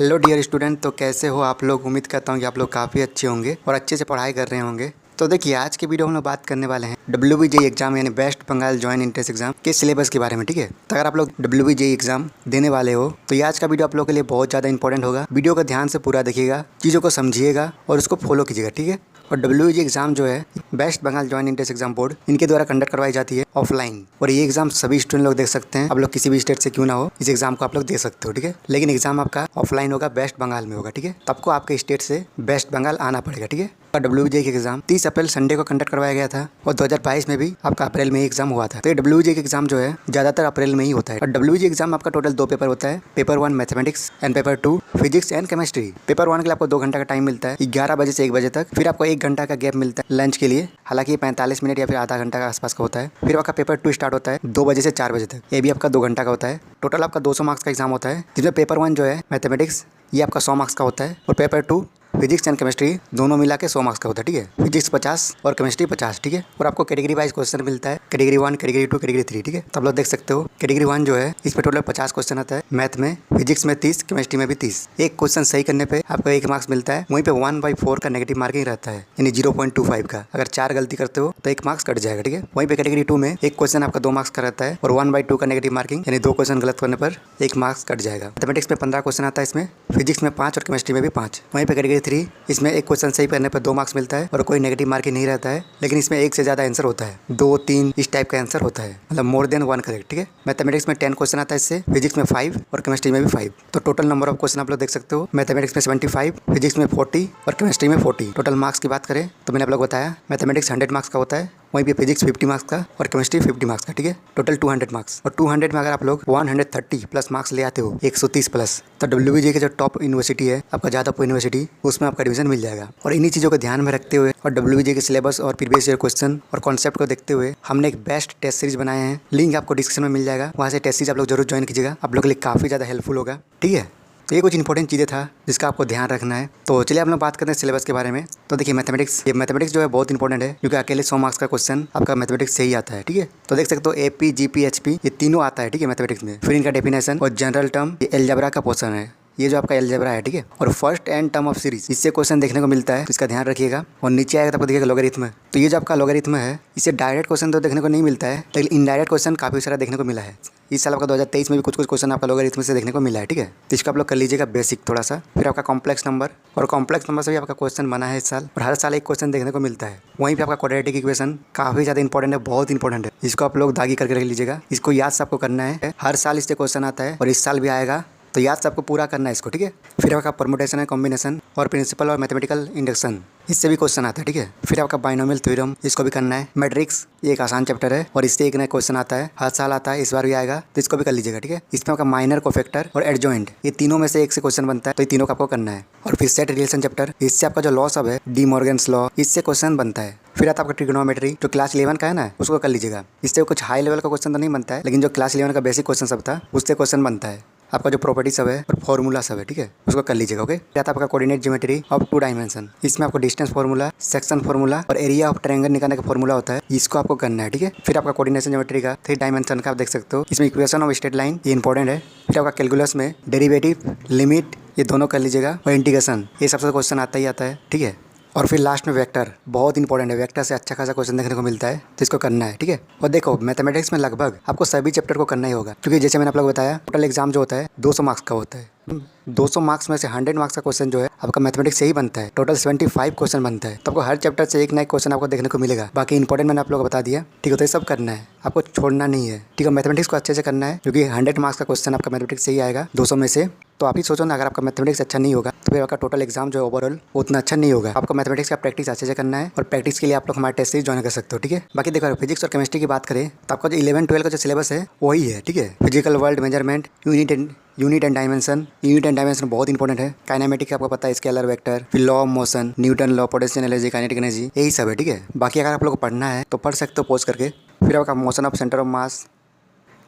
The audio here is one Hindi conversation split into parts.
हेलो डियर स्टूडेंट, तो कैसे हो आप लोग। उम्मीद करता हूँ कि आप लोग काफ़ी अच्छे होंगे और अच्छे से पढ़ाई कर रहे होंगे। तो देखिए, आज के वीडियो हम लोग बात करने वाले हैं WBJ एग्जाम यानी West Bengal joint entrance exam के सिलेबस के बारे में। ठीक है, तो अगर आप लोग WBJ एग्जाम देने वाले हो तो ये आज का वीडियो आप लोगों के लिए बहुत ज़्यादा इंपॉर्टेंट होगा। वीडियो को ध्यान से पूरा देखिएगा, चीज़ों को समझिएगा और उसको फॉलो कीजिएगा। ठीक है, और WBJ एग्जाम जो है West Bengal joint entrance exam board इनके द्वारा कंडक्ट करवाई जाती है ऑफलाइन, और ये एग्जाम सभी स्टूडेंट लोग देख सकते हैं। आप लोग किसी भी स्टेट से क्यों ना हो, इस एग्जाम को आप लोग दे सकते हो। ठीक है, लेकिन एग्जाम आपका ऑफलाइन होगा, वेस्ट बंगाल में होगा। ठीक है, तो आपको आपके स्टेट से वेस्ट बंगाल आना पड़ेगा। ठीक है, WBJ के एग्जाम 30 अप्रैल संडे को कंडक्ट करवाया गया था और 2022 में भी आपका अप्रैल में ही एग्जाम हुआ था। तो ये WBJ के एग्जाम जो है ज़्यादातर अप्रैल में ही होता है। और WBJ एग्जाम आपका टोटल 2 पेपर होता है, paper 1 mathematics and paper 2 physics and chemistry. Paper 1 के लिए आपको 2 घंटा का टाइम मिलता है, 11 बजे से 1 बजे तक। फिर आपको 1 घंटा का गैप मिलता है लंच के लिए, हालांकि 45 मिनट या फिर आधा घंटा का आसपास का होता है। फिर आपका पेपर 2 स्टार्ट होता है 2 बजे से 4 बजे तक, ये भी आपका 2 घंटा का होता है। टोटल आपका 200 मार्क्स का एग्जाम होता है, जिसमें पेपर 1 जो है मैथमेटिक्स ये आपका 100 मार्क्स का होता है, और पेपर 2 फिजिक्स एंड केमिस्ट्री दोनों मिला के 100 मार्क्स का होता है। ठीक है, फिजिक्स 50 और केमिस्ट्री 50। ठीक है, और आपको कैटेगरी वाइज क्वेश्चन मिलता है, कैटेगरी 1, कैटेगरी 2, कैटेगरी 3। ठीक है, तो आप लोग देख सकते हो कैटेगरी 1 जो है इस पर टोटल 50 क्वेश्चन आता है, मैथ में, फिजिक्स में 30, केमिस्ट्री में भी 30। एक क्वेश्चन सही करने पे आपको 1 मार्क्स मिलता है। वहीं पे 1/4 का नेगेटिव मार्किंग रहता है, यानी 0.25 का। अगर 4 गलती करते हो तो 1 मार्क्स कट जाएगा। ठीक है, वहीं पे कैटेगरी 2 में एक क्वेश्चन आपका 2 मार्क्स का रहता है और 1/2 का नेगेटिव मार्किंग, यानी 2 क्वेश्चन गलत करने पर 1 मार्क्स कट जाएगा। मैथमेटिक्स में 15 क्वेश्चन आता है इसमें, फिजिक्स में 5 और केमिस्ट्री में भी 5। वहीं पे कैटेगरी 3 इसमें एक क्वेश्चन सही करने पर 2 मार्क्स मिलता है और कोई नेगेटिव मार्किंग नहीं रहता है, लेकिन इसमें 1 से ज़्यादा आंसर होता है, 2, 3 इस टाइप का आंसर होता है, मतलब मोर देन 1 करेक्ट। ठीक है, मैथमेटिक्स में 10 क्वेश्चन आता है इससे, फिजिक्स में 5 और केमिस्ट्री में भी 5। तो टोटल नंबर ऑफ क्वेश्चन आप लोग देख सकते हो, मैथमेटिक्स में 75, फिजिक्स में 40 और केमिस्ट्री में 40। टोटल मार्क्स की बात करें तो मैंने आप लोग बताया मैथमेटिक्स 100 मार्क्स का होता है, वहीं पे फिजिक्स 50 मार्क्स का और केमिस्ट्री 50 मार्क्स का। ठीक है, टोटल 200 मार्क्स, और 200 में अगर आप लोग 130 प्लस मार्क्स ले आते हो, 130 प्लस, तो WBJ के जो टॉप यूनिवर्सिटी है आपका जादवपुर यूनिवर्सिटी, उसमें आपका एडमिशन मिल जाएगा। और इन्हीं चीज़ों को ध्यान में रखते हुए और WBJ के सिलेबस और प्रीवियस ईयर क्वेश्चन और कॉन्सेप्ट को देखते हुए हमने एक बेस्ट टेस्ट सीरीज बनाए हैं। लिंक आपको डिस्क्रिप्शन में मिल जाएगा, वहाँ से टेस्ट सीरीज आप लोग जरूर ज्वाइन कीजिएगा, आप लोग के लिए काफ़ी ज़्यादा हेल्पफुल होगा। ठीक है, तो ये कुछ इंपॉर्टेंट चीज़ें था जिसका आपको ध्यान रखना है। तो चलिए हम लोग बात करते हैं सिलेबस के बारे में। तो देखिए, मैथमेटिक्स जो है बहुत इंपॉर्टेंट है, क्योंकि अकेले 100 मार्क्स का क्वेश्चन आपका मैथमेटिक्स से ही आता है। ठीक है, तो देख सकते हो AP, GP, HP ये तीनों आता है। ठीक है, मैथमेटिक्स में फिर इनका डेफिनेशन और जनरल टर्म, ये अलजेब्रा का पोर्शन है, ये जो आपका अलजेब्रा है। ठीक है, और first and term of series इससे क्वेश्चन देखने को मिलता है, तो इसका ध्यान रखिएगा। और नीचे आएगा तो आपको देखिएगा लॉगरिथम। तो ये जो आपका लॉगरिथम है, इससे डायरेक्ट क्वेश्चन तो देखने को नहीं मिलता है, लेकिन इनडायरेक्ट क्वेश्चन काफ़ी सारा देखने को मिला है। इस साल आपका 2023 में भी कुछ क्वेश्चन आपका लॉगरिथम से देखने को मिला है। ठीक है, तो इसका आप लोग कर लीजिएगा बेसिक थोड़ा सा। फिर आपका कॉम्प्लेक्स नंबर, और कॉम्प्लेक्स नंबर से भी आपका क्वेश्चन बना है इस साल, और हर साल एक क्वेश्चन देखने को मिलता है। वहीं पे आपका क्वाड्रेटिक इक्वेशन काफ़ी ज़्यादा इंपॉर्टेंट है, बहुत इंपॉर्टेंट है, इसको आप लोग दागी करके रख लीजिएगा। इसको याद से आपको करना है, हर साल इससे क्वेश्चन आता है और इस साल भी आएगा, तो याद से आपको पूरा करना है इसको। ठीक है, फिर आपका परमुटेशन एंड कॉम्बिनेशन और प्रिंसिपल और मैथमेटिकल इंडक्शन, इससे भी क्वेश्चन आता है। ठीक है, फिर आपका बाइनोमियल थ्योरम, इसको भी करना है। मैट्रिक्स ये एक आसान चैप्टर है और इससे एक नया क्वेश्चन आता है, हर साल आता है, इस बार भी आएगा, तो इसको भी कर लीजिएगा। ठीक है, इसमें आपका माइनर कोफैक्टर और एडजॉइंट, ये तीनों में से एक से क्वेश्चन बनता है, तो ये तीनों का आपको करना है। और फिर सेट रिलेशन चैप्टर, इससे आपका जो लॉ सब है, डी मॉर्गन्स लॉ, इससे क्वेश्चन बनता है। फिर आता है आपका ट्रिग्नोमेट्री, जो क्लास 11 का है ना, उसको कर लीजिएगा। इससे कुछ हाई लेवल का क्वेश्चन तो नहीं बनता है, लेकिन जो क्लास 11 का बेसिक क्वेश्चन सब था उससे क्वेश्चन बनता है। आपका जो प्रॉपर्टी सब है और फॉर्मूला सब है, ठीक है, उसको कर लीजिएगा। ओके, आता है आपका कोऑर्डिनेट ज्योमेट्री ऑफ 2 डायमेंशन, इसमें आपको डिस्टेंस फार्मूला, सेक्शन फार्मूला और एरिया ऑफ ट्रायंगल निकालने का फार्मूला होता है, इसको आपको करना है। ठीक है, फिर आपका कोऑर्डिनेशन ज्योमेट्री का 3 डायमेंशन का आप देख सकते हो, इसमें इक्वेशन ऑफ स्ट्रेट लाइन ये इंपॉर्टेंट है। फिर आपका कैलकुलस में डेरिवेटिव, लिमिट ये दोनों कर लीजिएगा, और इंटीग्रेशन ये सबसे क्वेश्चन आता ही आता है। ठीक है, और फिर लास्ट में वेक्टर, बहुत इंपॉर्टेंट है, वेक्टर से अच्छा खासा क्वेश्चन देखने को मिलता है, तो इसको करना है। ठीक है, और देखो मैथमेटिक्स में लगभग आपको सभी चैप्टर को करना ही होगा, क्योंकि जैसे मैंने आप लोग बताया टोटल एग्जाम जो होता है 200 मार्क्स का होता है। 200 मार्क्स में से 100 मार्क्स का क्वेश्चन जो है आपका मैथमेटिक्स से ही बनता है, टोटल 75 क्वेश्चन बनता है, तो आपको हर चैप्टर से एक नया क्वेश्चन आपको देखने को मिलेगा। बाकी इंपॉर्टेंट मैंने आप लोगों को बता दिया। ठीक है, तो ये सब करना है, आपको छोड़ना नहीं है। ठीक है, मैथमेटिक्स को अच्छे से करना है, क्योंकि 100 मार्क्स का क्वेश्चन आपका मैथमेटिक्स से ही आएगा 200 में से। तो आप ही सोचो ना, अगर आपका मैथमेटिक्स अच्छा नहीं होगा तो फिर आपका टोटल एग्जाम जो है ओवरऑल उतना अच्छा नहीं होगा। आपको मैथमेटिक्स का प्रैक्टिस अच्छे से करना है, और प्रैक्टिस के लिए आप लोग हमारे टेस्ट सीरीज ज्वाइन कर सकते हो। ठीक है, बाकी देखो फिजिक्स और केमिस्ट्री की बात करें तो आपका जो 11-12 का जो सिलेबस है वही है। ठीक है, physical world, measurement, unit and dimension बहुत इंपॉर्टेंट है। काइनेमेटिक आपको पता है, स्केलर वेक्टर, फिर law of motion, Newton law, potential energy, kinetic energy, यही सब है। ठीक है, बाकी अगर आप लोग को पढ़ना है तो पढ़ सकते हो पॉज करके। फिर आपका motion of centre of mass,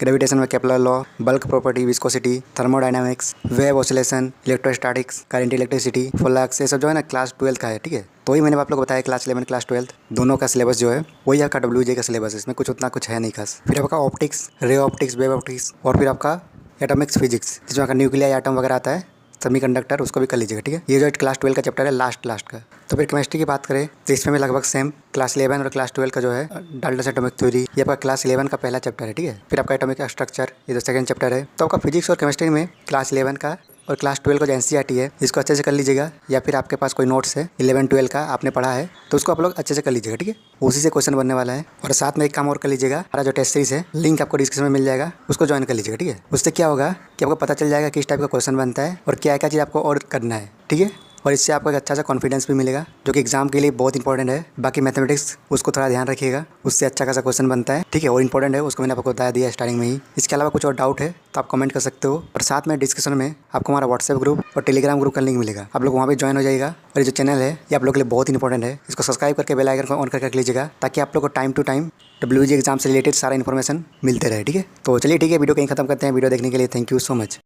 gravitation में Kepler law, bulk property, viscosity, thermodynamics, wave oscillation, electrostatics, current electricity, flux, ये सब जो है ना क्लास 12 का है। ठीक है, तो वही मैंने आप लोग को बताया क्लास 11 क्लास 12 दोनों का सिलेबस जो है वही आपका WBJ का सिलेबस है, इसमें कुछ उतना कुछ है नहीं खास। फिर आपका optics, ray optics, wave optics, और फिर आपका एटॉमिक्स फिजिक्स, जिसमें आपका न्यूक्लियर एटम वगैरह आता है, सेमीकंडक्टर, उसको भी कर लीजिएगा, ठीक है। ये जो क्लास 12 का चैप्टर है लास्ट का। तो फिर केमिस्ट्री की बात करें तो इसमें भी लगभग सेम क्लास 11 और क्लास 12 का जो है डाल्टन एटॉमिक थ्योरी, ये आपका क्लास 11 का पहला चैप्टर है, ठीक है। फिर आपका एटॉमिक स्ट्रक्चर, ये जो सेकंड चैप्टर है। तो आपका फिजिक्स और केमिस्ट्री में क्लास 11 का और क्लास 12 का जो NCERT है इसको अच्छे से कर लीजिएगा, या फिर आपके पास कोई नोट्स है 11-12 का आपने पढ़ा है तो उसको आप लोग अच्छे से कर लीजिएगा, ठीक है। उसी से क्वेश्चन बनने वाला है। और साथ में एक काम और कर लीजिएगा, हमारा जो टेस्ट सीरीज है लिंक आपको डिस्क्रिप्शन में मिल जाएगा, उसको ज्वाइन कर लीजिएगा, ठीक है। उससे क्या होगा कि आपको पता चल जाएगा किस टाइप का क्वेश्चन बनता है और क्या क्या चीज़ आपको और करना है, ठीक है। और इससे आपको एक अच्छा सा कॉन्फिडेंस भी मिलेगा जो कि एग्जाम के लिए बहुत इंपॉर्टेंट है। बाकी मैथमेटिक्स उसको थोड़ा ध्यान रखिएगा, उससे अच्छा खासा क्वेश्चन बनता है, ठीक है, और इंपॉर्टेंट है, उसको मैंने आपको बता दिया स्टार्टिंग में ही। इसके अलावा कुछ और डाउट है तो आप कमेंट कर सकते हो। और साथ में डिस्क्रिप्शन में आपको हमारा व्हाट्सएप ग्रुप और टेलीग्राम ग्रुप का लिंक मिलेगा, आप लोग वहाँ भी ज्वाइन हो जाएगा। और ये जो चैनल है ये आप लोग के लिए बहुत इंपॉर्टेंट है, इसको सब्सक्राइब करके बेल आइकन को ऑन करके रख लीजिएगा ताकि आप लोग को time to time WBG exam से रिलेटेड सारा इन्फॉर्मेशन मिलते रहे, ठीक है। तो चलिए ठीक है, वीडियो कहीं खत्म करते हैं। वीडियो देखने के लिए थैंक यू सो मच।